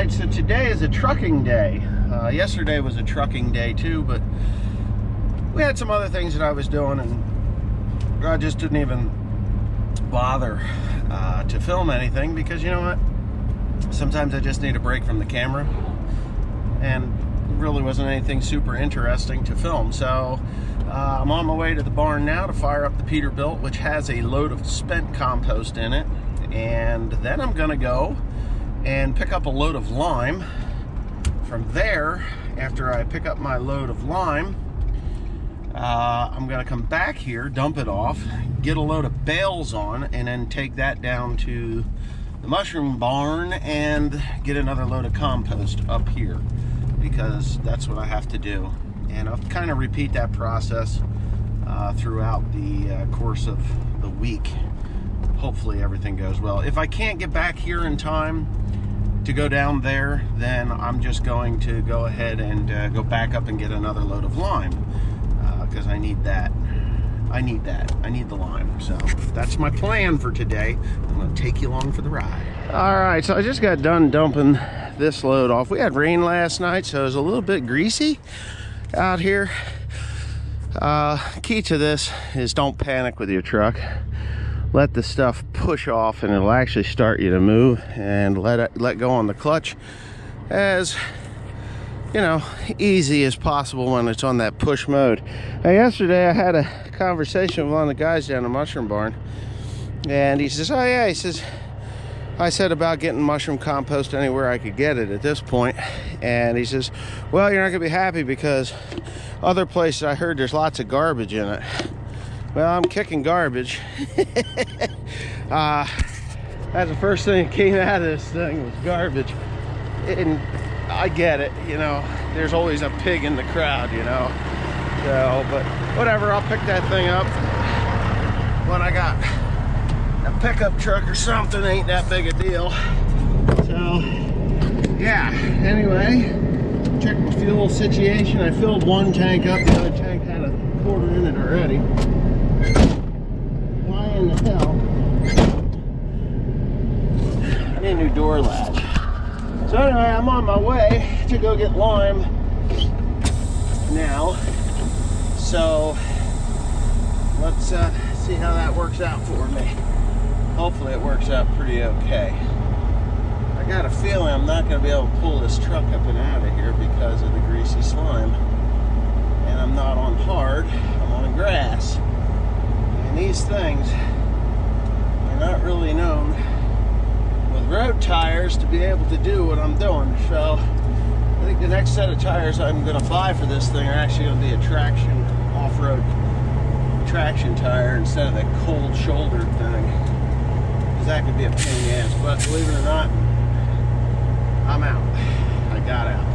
Alright, so today is a trucking day. Yesterday was a trucking day too, but we had some other things that I was doing and I just didn't even bother to film anything because, you know what, sometimes I just need a break from the camera, and it really wasn't anything super interesting to film. So I'm on my way to the barn now to fire up the Peterbilt, which has a load of spent compost in it, and then I'm gonna go and pick up a load of lime. From there, after I pick up my load of lime, I'm gonna come back here, dump it off, get a load of bales on, and then take that down to the mushroom barn and get another load of compost up here, because that's what I have to do. And I'll kind of repeat that process throughout the course of the week. Hopefully everything goes well. If I can't get back here in time to go down there, then I'm just going to go ahead and go back up and get another load of lime, because I need that. I need the lime. So that's my plan for today. I'm going to take you along for the ride. All right, so I just got done dumping this load off. We had rain last night, so it was a little bit greasy out here. Key to this is don't panic with your truck. Let the stuff push off and it'll actually start you to move, and let go on the clutch as, you know, easy as possible when it's on that push mode. Now, yesterday I had a conversation with one of the guys down the mushroom barn, and he says, oh yeah, he says, I said about getting mushroom compost anywhere I could get it at this point, and he says, well, you're not gonna be happy because other places I heard there's lots of garbage in it. Well, I'm kicking garbage. That's the first thing that came out of this thing was garbage. And I get it, you know, there's always a pig in the crowd, you know. So, but whatever, I'll pick that thing up when I got a pickup truck or something. Ain't that big a deal. So, yeah, anyway, check my fuel situation. I filled one tank up, the other tank had a quarter in it already. Why in the hell? I need a new door latch. So anyway, I'm on my way to go get lime now. So let's see how that works out for me. Hopefully it works out pretty okay. I got a feeling I'm not going to be able to pull this truck up and out of here because of the greasy slime. And I'm not on hard, I'm on grass. And these things are not really known with road tires to be able to do what I'm doing. So I think the next set of tires I'm going to buy for this thing are actually going to be a traction, off-road traction tire instead of that cold shouldered thing, because that could be a pain in the ass. But believe it or not, I'm out. I got out.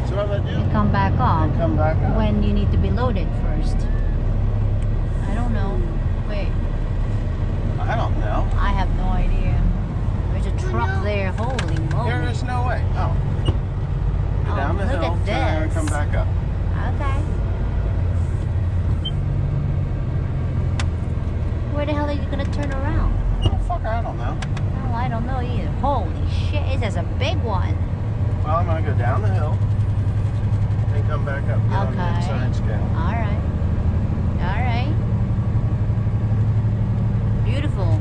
So what am I doing? Come back on. Come back on. When you need to be loaded first. I don't know. Wait. I don't know. I have no idea. There's a truck there. Holy moly. There is no way. Oh. Go down the look hill, at turn around, and this. come back up. Okay. Where the hell are you gonna turn around? Oh, fuck, I don't know. Oh, I don't know either. Holy shit, it is a big one. Well, I'm gonna go down the hill and come back up. Get on the Okay. inside scale. Alright. Alright. Beautiful.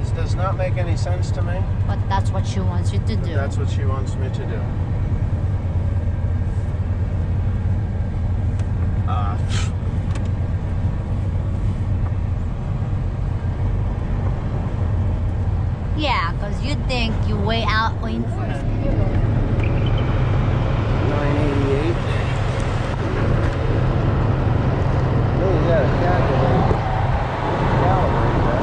This does not make any sense to me, But that's what she wants you to but do. that's what she wants me to do. Yeah, because you think you way out in first. 988. Oh, you got a calculator. Calibrate that.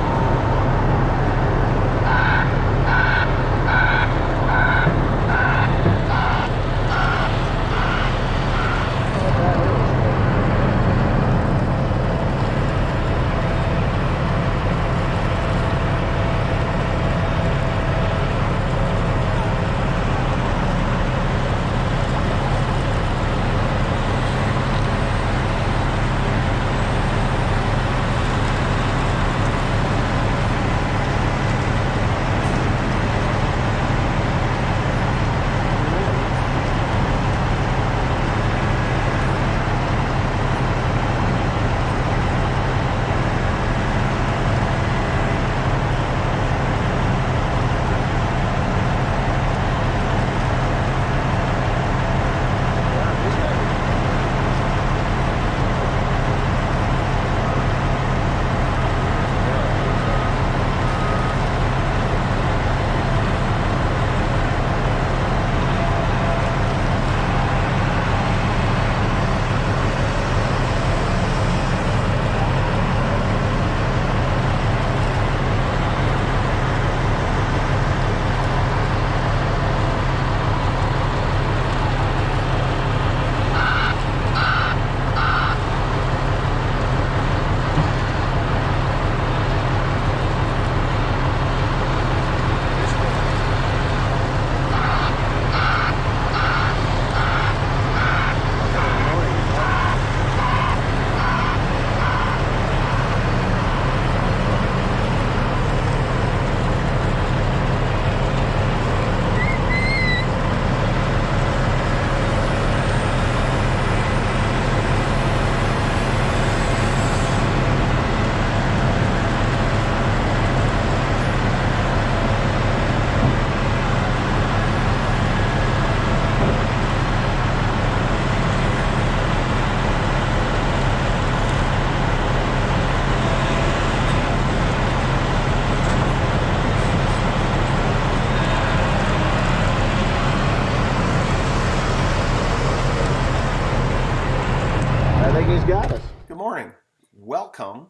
He's got us. Good morning. Welcome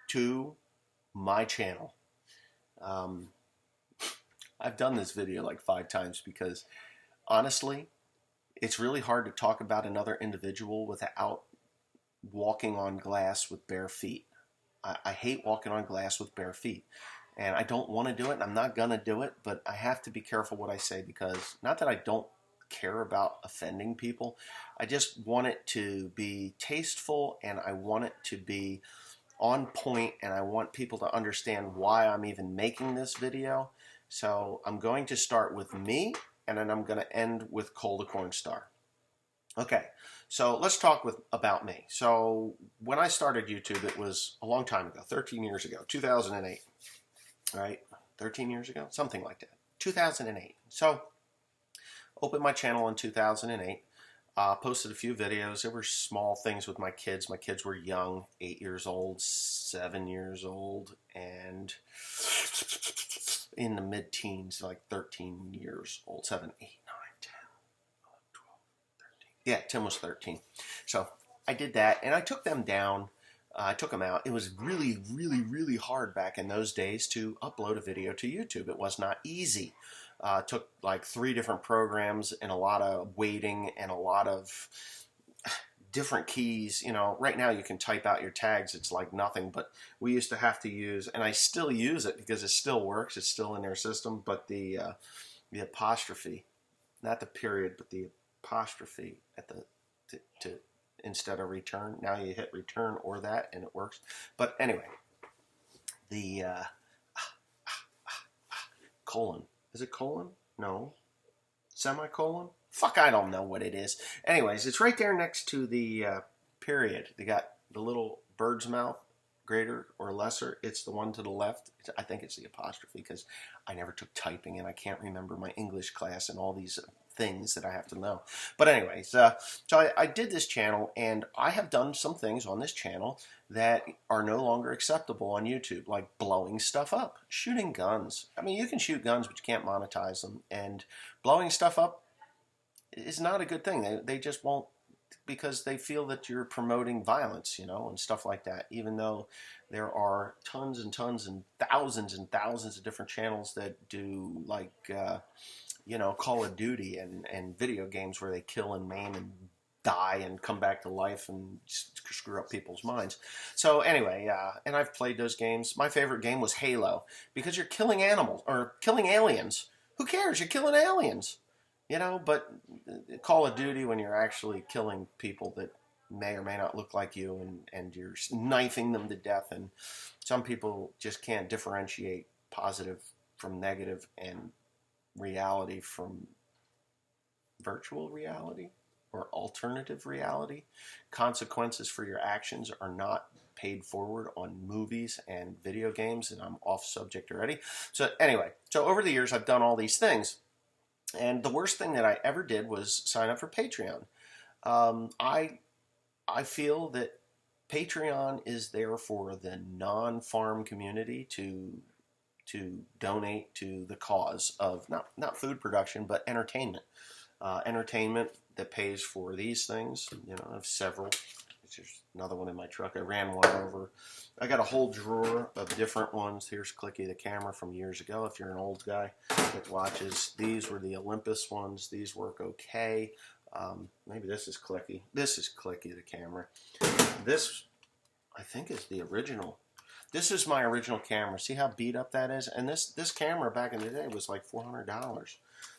to my channel. I've done this video like 5 times because honestly, it's really hard to talk about another individual without walking on glass with bare feet. I hate walking on glass with bare feet. And I don't want to do it, and I'm not going to do it, but I have to be careful what I say because not that I don't care about offending people. I just want it to be tasteful, and I want it to be on point, and I want people to understand why I'm even making this video. So I'm going to start with me, and then I'm going to end with Cole the Corn Star. Okay, so let's talk about me. So when I started YouTube, it was a long time ago, 13 years ago, 2008. Right, 13 years ago, something like that, 2008. So opened my channel in 2008, posted a few videos. There were small things with my kids. My kids were young, 8 years old, 7 years old, and in the mid-teens, like 13 years old, 7, 8, 9, 10, 11, 12, 13. Yeah, Tim was 13. So I did that, and I took them down. I took them out. It was really, really, really hard back in those days to upload a video to YouTube. It was not easy. It took like 3 different programs and a lot of waiting and a lot of different keys. You know, right now you can type out your tags. It's like nothing, but we used to have to use, and I still use it because it still works. It's still in their system, but the apostrophe, not the period, but the apostrophe at the, instead of return. Now you hit return or that and it works. But anyway, the colon. Is it colon? No. Semicolon? Fuck, I don't know what it is. Anyways, it's right there next to the period. They got the little bird's mouth, greater or lesser. It's the one to the left. I think it's the apostrophe because I never took typing and I can't remember my English class and all these things that I have to know. But anyways, so I did this channel, and I have done some things on this channel that are no longer acceptable on YouTube, like blowing stuff up, shooting guns. I mean, you can shoot guns, but you can't monetize them, and blowing stuff up is not a good thing. They just won't, because they feel that you're promoting violence, you know, and stuff like that, even though there are tons and tons and thousands of different channels that do, like, you know, Call of Duty and video games where they kill and maim and die and come back to life and screw up people's minds. So anyway, and I've played those games. My favorite game was Halo, because you're killing animals, or killing aliens. Who cares? You're killing aliens. You know, but Call of Duty, when you're actually killing people that may or may not look like you, and you're knifing them to death, and some people just can't differentiate positive from negative and reality from virtual reality or alternative reality. Consequences for your actions are not paid forward on movies and video games, and I'm off subject already. So anyway, so over the years I've done all these things. And the worst thing that I ever did was sign up for Patreon. I feel that Patreon is there for the non-farm community to donate to the cause of not food production, but entertainment. Entertainment that pays for these things. You know, I have several. There's another one in my truck. I ran one over. I got a whole drawer of different ones. Here's Clicky the camera from years ago, if you're an old guy that watches. These were the Olympus ones. These work okay. Maybe this is Clicky. This is Clicky the camera. This, I think, is the original. This is my original camera. See how beat up that is? And this camera back in the day was like $400.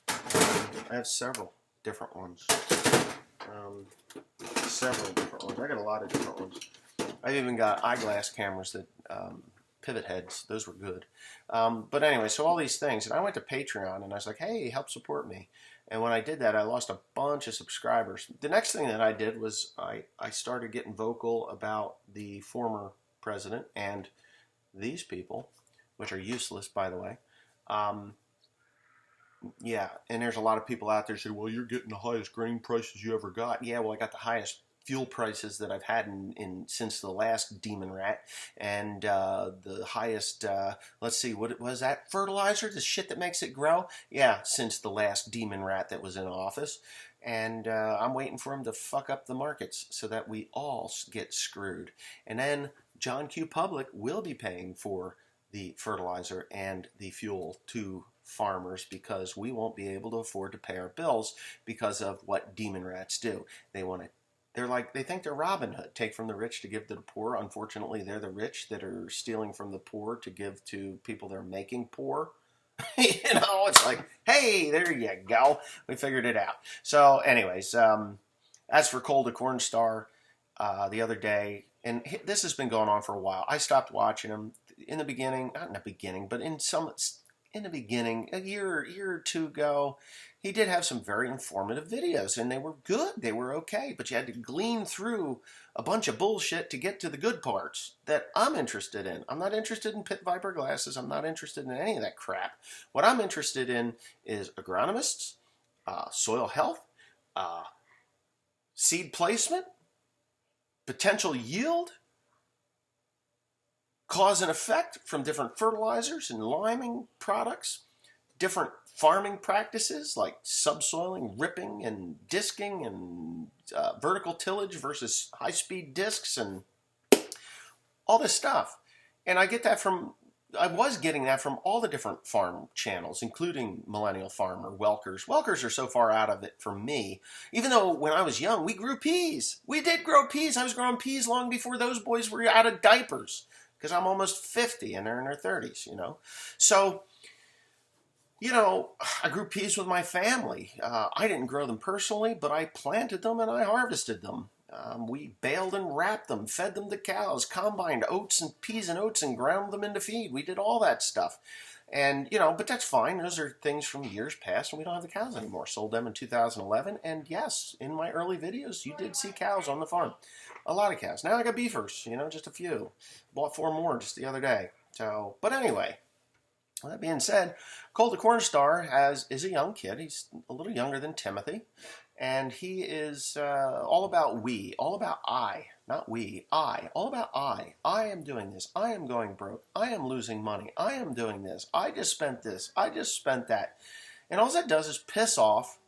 I have several different ones. Several different ones. I got a lot of different ones. I've even got eyeglass cameras that pivot heads. Those were good. But anyway, so all these things. And I went to Patreon and I was like, hey, help support me. And when I did that, I lost a bunch of subscribers. The next thing that I did was I started getting vocal about the former president and these people, which are useless, by the way. Yeah, and there's a lot of people out there saying, well, you're getting the highest grain prices you ever got. Yeah, well, I got the highest fuel prices that I've had in since the last demon rat, and the highest. Let's see, what was that? Fertilizer, the shit that makes it grow. Yeah, since the last demon rat that was in office, and I'm waiting for him to fuck up the markets so that we all get screwed, and then John Q. Public will be paying for the fertilizer and the fuel to farmers because we won't be able to afford to pay our bills because of what demon rats do. They think they're Robin Hood, take from the rich to give to the poor. Unfortunately, they're the rich that are stealing from the poor to give to people they're making poor. It's like, hey, there you go. We figured it out. So anyways, as for Cold to Corn Star, the other day, and this has been going on for a while. I stopped watching him in the beginning, not in the beginning, but in the beginning, a year or two ago. He did have some very informative videos, and they were good. They were okay, but you had to glean through a bunch of bullshit to get to the good parts that I'm interested in. I'm not interested in Pit Viper glasses. I'm not interested in any of that crap. What I'm interested in is agronomists, soil health, seed placement, potential yield, cause and effect from different fertilizers and liming products, different farming practices like subsoiling, ripping, and disking, and vertical tillage versus high-speed discs, and all this stuff. And I was getting that from all the different farm channels, including Millennial Farmer, Welkers. Welkers are so far out of it for me. Even though when I was young, we grew peas. We did grow peas. I was growing peas long before those boys were out of diapers, because I'm almost 50 and they're in their 30s, So, I grew peas with my family. I didn't grow them personally, but I planted them and I harvested them. We baled and wrapped them, fed them to cows, combined peas and oats and ground them into feed. We did all that stuff. And, but that's fine. Those are things from years past, and we don't have the cows anymore. Sold them in 2011. And yes, in my early videos, you did see cows on the farm. A lot of cows. Now I got beefers, just a few. Bought 4 more just the other day. So, but anyway, with that being said, Cold to Corn Star is a young kid. He's a little younger than Timothy. And he is all about we, all about I, not we, I, all about I. I am doing this. I am going broke. I am losing money. I am doing this. I just spent this. I just spent that. And all that does is piss off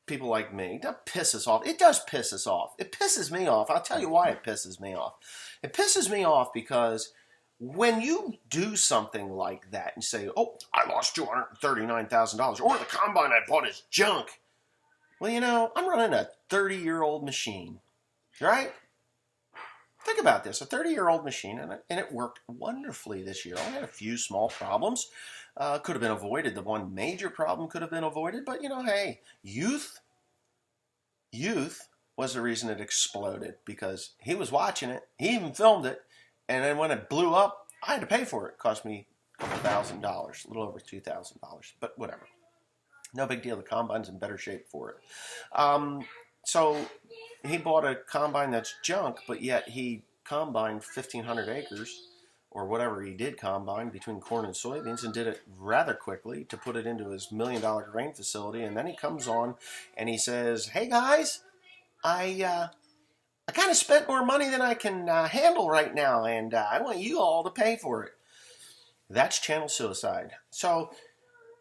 people like me. Not piss us off. It does piss us off. It pisses me off. I'll tell you why it pisses me off. It pisses me off because when you do something like that and say, oh, I lost $239,000, or the combine I bought is junk. Well, I'm running a 30-year-old machine, right? Think about this, a 30-year-old machine, and it worked wonderfully this year. I had a few small problems. Could have been avoided. The one major problem could have been avoided, but, hey, youth was the reason it exploded, because he was watching it. He even filmed it, and then when it blew up, I had to pay for it. It cost me a couple $1,000, a little over $2,000, but whatever. No big deal. The combine's in better shape for it. So he bought a combine that's junk, but yet he combined 1,500 acres, or whatever he did combine, between corn and soybeans, and did it rather quickly to put it into his $1 million grain facility. And then he comes on and he says, hey guys, I kind of spent more money than I can handle right now, and I want you all to pay for it. That's channel suicide. So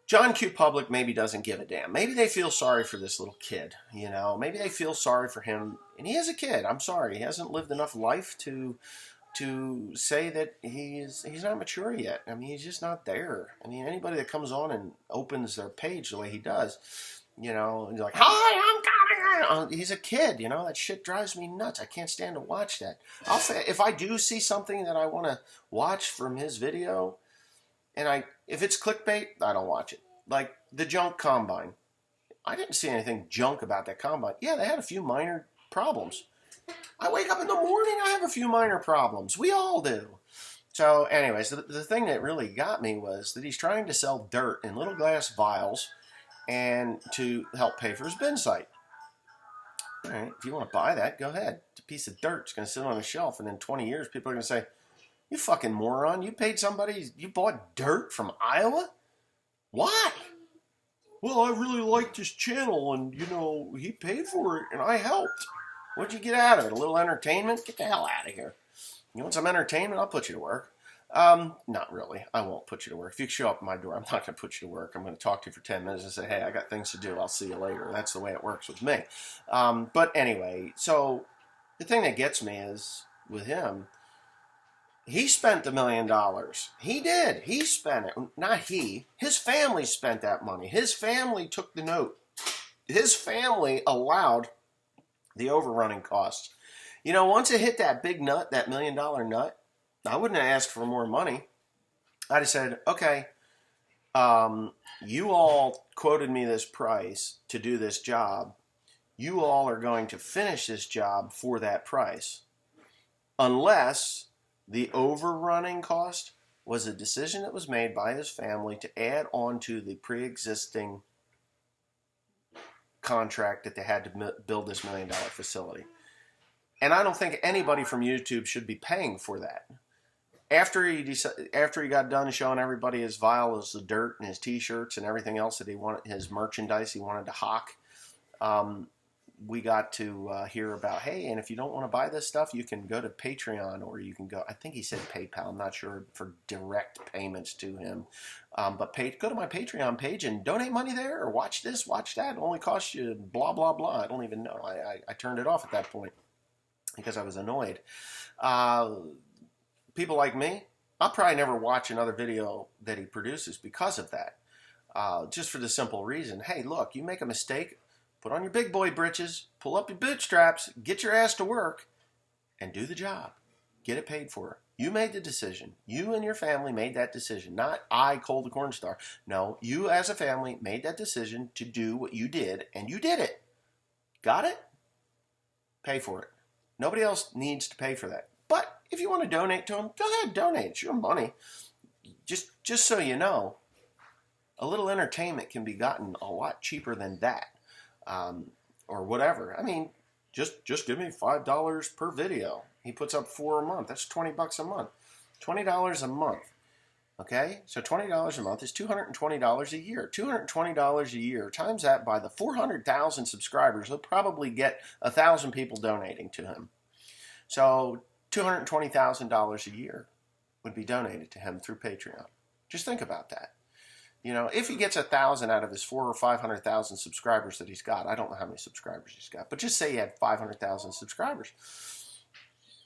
John Q. Public maybe doesn't give a damn. Maybe they feel sorry for this little kid, Maybe they feel sorry for him. And he is a kid. I'm sorry. He hasn't lived enough life to say that he's not mature yet. I mean, he's just not there. I mean, anybody that comes on and opens their page the way he does, he's like, hi, I'm coming. He's a kid, That shit drives me nuts. I can't stand to watch that. I'll say, if I do see something that I want to watch from his video, and if it's clickbait, I don't watch it. Like the junk combine. I didn't see anything junk about that combine. Yeah, they had a few minor problems. I wake up in the morning, I have a few minor problems. We all do. So anyways, the thing that really got me was that he's trying to sell dirt in little glass vials and to help pay for his bin site. All right, if you want to buy that, go ahead. It's a piece of dirt. It's going to sit on a shelf, and in 20 years, people are going to say, you fucking moron, you bought dirt from Iowa? Why? Well, I really liked his channel, and, he paid for it, and I helped. What'd you get out of it? A little entertainment? Get the hell out of here. You want some entertainment? I'll put you to work. Not really. I won't put you to work. If you show up at my door, I'm not going to put you to work. I'm going to talk to you for 10 minutes and say, hey, I got things to do. I'll see you later. That's the way it works with me. But anyway, so the thing that gets me is with him, he spent $1 million. He did. He spent it. Not he. His family spent that money. His family took the note. His family allowed the overrunning costs. You know, once it hit that big nut, that $1 million nut, I wouldn't have asked for more money. I'd have said, okay, you all quoted me this price to do this job. You all are going to finish this job for that price. Unless the overrunning cost was a decision that was made by his family to add on to the pre-existing contract that they had to build this $1 million facility. And I don't think anybody from YouTube should be paying for that. After he got done showing everybody his vial as the dirt and his T-shirts and everything else that he wanted, his merchandise he wanted to hawk, we got to hear about, hey, and if you don't want to buy this stuff, you can go to Patreon, or you can go, I think he said PayPal, I'm not sure, for direct payments to him. But go to my Patreon page and donate money there, or watch this, watch that. It only costs you blah, blah, blah. I don't even know. I turned it off at that point because I was annoyed. People like me, I'll probably never watch another video that he produces because of that. Just for the simple reason, hey, look, you make a mistake, put on your big boy britches, pull up your bootstraps, get your ass to work, and do the job. Get it paid for. You made the decision. You and your family made that decision. Not I, Cole the Corn Star. No, you as a family made that decision to do what you did, and you did it. Got it? Pay for it. Nobody else needs to pay for that. But if you want to donate to him, go ahead, donate. It's your money. Just so you know, a little entertainment can be gotten a lot cheaper than that. Or whatever. I mean, just give me $5 per video. He puts up 4 a month. That's $20 a month. $20 a month. Okay? So $20 a month is $220 a year. $220 a year. Times that by the 400,000 subscribers, he'll probably get 1,000 people donating to him. So $220,000 a year would be donated to him through Patreon. Just think about that. You know, if he gets 1,000 out of his 400,000 or 500,000 subscribers that he's got, I don't know how many subscribers he's got, but just say he had 500,000 subscribers.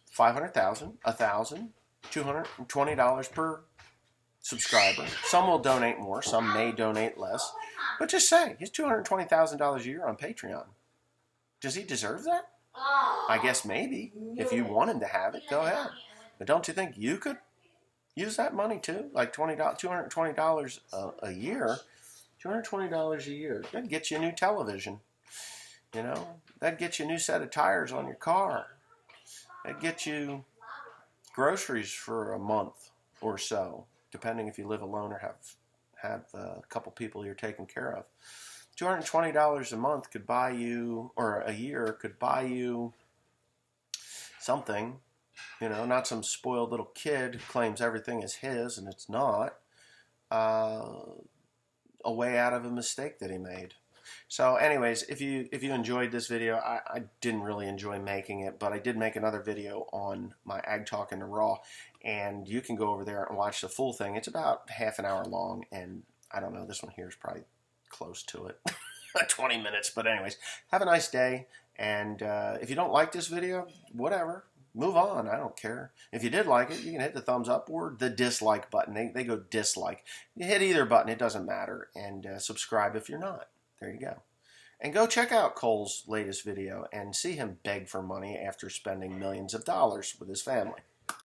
500,000, 1,000, $220 per subscriber. Some will donate more, some may donate less, but just say he's $220,000 a year on Patreon. Does he deserve that? I guess maybe. If you want him to have it, go ahead. But don't you think you could use that money too? Like $220 a year. $220 a year. That'd get you a new television. You know, that'd get you a new set of tires on your car. That'd get you groceries for a month or so, depending if you live alone or have a couple people you're taking care of. $220 a month could buy you, or a year could buy you something. You know, not some spoiled little kid who claims everything is his and it's not. A way out of a mistake that he made. So anyways, if you enjoyed this video, I didn't really enjoy making it, but I did make another video on my Ag Talk in the Raw, and you can go over there and watch the full thing. It's about half an hour long, and I don't know, this one here is probably close to it. 20 minutes, but anyways, have a nice day, and if you don't like this video, whatever. Move on. I don't care. If you did like it, you can hit the thumbs up or the dislike button. They go dislike. You hit either button. It doesn't matter. And subscribe if you're not. There you go. And go check out Cole's latest video and see him beg for money after spending millions of dollars with his family.